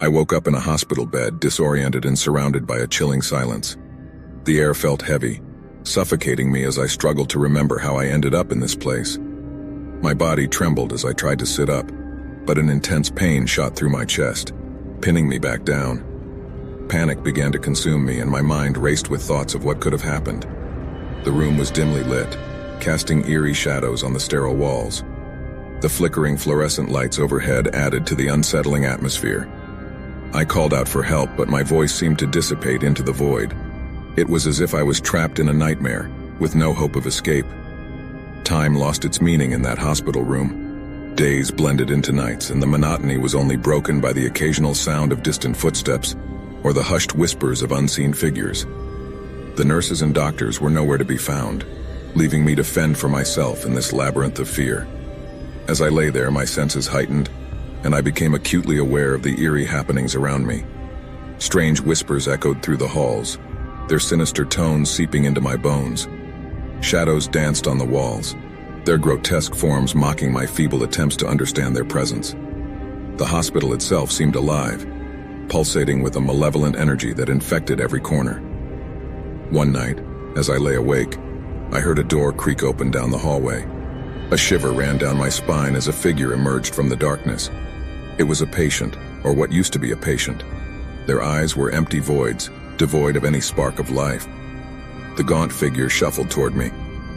I woke up in a hospital bed, disoriented and surrounded by a chilling silence. The air felt heavy, suffocating me as I struggled to remember how I ended up in this place. My body trembled as I tried to sit up, but an intense pain shot through my chest, pinning me back down. Panic began to consume me, and my mind raced with thoughts of what could have happened. The room was dimly lit, casting eerie shadows on the sterile walls. The flickering fluorescent lights overhead added to the unsettling atmosphere. I called out for help, but my voice seemed to dissipate into the void. It was as if I was trapped in a nightmare, with no hope of escape. Time lost its meaning in that hospital room. Days blended into nights, and the monotony was only broken by the occasional sound of distant footsteps or the hushed whispers of unseen figures. The nurses and doctors were nowhere to be found, leaving me to fend for myself in this labyrinth of fear. As I lay there, my senses heightened, and I became acutely aware of the eerie happenings around me. Strange whispers echoed through the halls, their sinister tones seeping into my bones. Shadows danced on the walls, their grotesque forms mocking my feeble attempts to understand their presence. The hospital itself seemed alive, pulsating with a malevolent energy that infected every corner. One night, as I lay awake, I heard a door creak open down the hallway. A shiver ran down my spine as a figure emerged from the darkness. It was a patient, or what used to be a patient. Their eyes were empty voids, devoid of any spark of life. The gaunt figure shuffled toward me,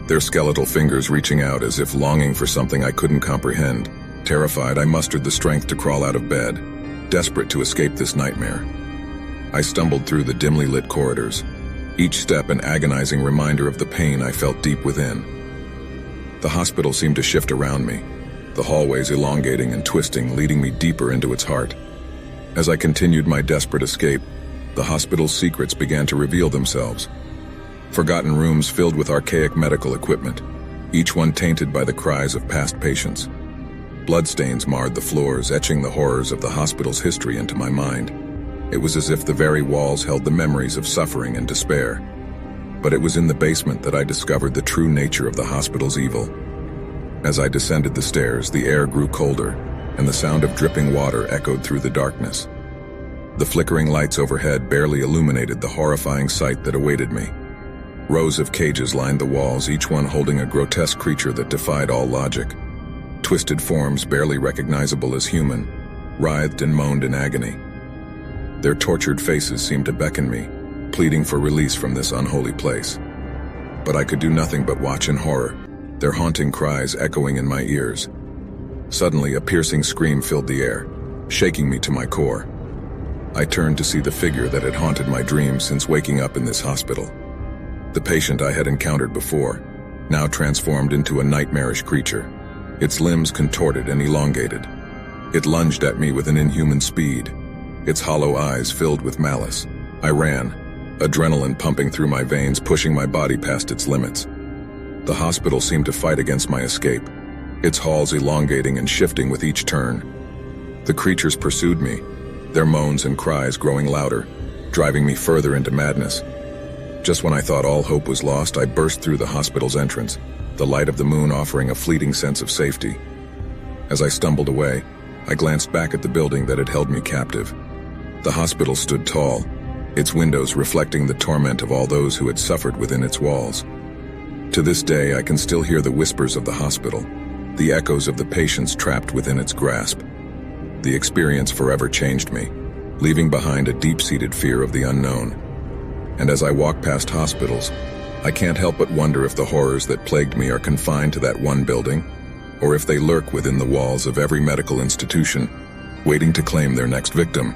their skeletal fingers reaching out as if longing for something I couldn't comprehend. Terrified, I mustered the strength to crawl out of bed, desperate to escape this nightmare. I stumbled through the dimly lit corridors, each step an agonizing reminder of the pain I felt deep within. The hospital seemed to shift around me, the hallways elongating and twisting, leading me deeper into its heart. As I continued my desperate escape, the hospital's secrets began to reveal themselves. Forgotten rooms filled with archaic medical equipment, each one tainted by the cries of past patients. Bloodstains marred the floors, etching the horrors of the hospital's history into my mind. It was as if the very walls held the memories of suffering and despair. But it was in the basement that I discovered the true nature of the hospital's evil. As I descended the stairs, the air grew colder, and the sound of dripping water echoed through the darkness. The flickering lights overhead barely illuminated the horrifying sight that awaited me. Rows of cages lined the walls, each one holding a grotesque creature that defied all logic. Twisted forms, barely recognizable as human, writhed and moaned in agony. Their tortured faces seemed to beckon me, pleading for release from this unholy place. But I could do nothing but watch in horror, their haunting cries echoing in my ears. Suddenly, a piercing scream filled the air, shaking me to my core. I turned to see the figure that had haunted my dreams since waking up in this hospital. The patient I had encountered before, now transformed into a nightmarish creature, its limbs contorted and elongated. It lunged at me with an inhuman speed, its hollow eyes filled with malice. I ran, adrenaline pumping through my veins, pushing my body past its limits. The hospital seemed to fight against my escape, its halls elongating and shifting with each turn. The creatures pursued me, their moans and cries growing louder, driving me further into madness. Just when I thought all hope was lost, I burst through the hospital's entrance, the light of the moon offering a fleeting sense of safety. As I stumbled away, I glanced back at the building that had held me captive. The hospital stood tall, its windows reflecting the torment of all those who had suffered within its walls. To this day, I can still hear the whispers of the hospital, the echoes of the patients trapped within its grasp. The experience forever changed me, leaving behind a deep-seated fear of the unknown. And as I walk past hospitals, I can't help but wonder if the horrors that plagued me are confined to that one building, or if they lurk within the walls of every medical institution, waiting to claim their next victim.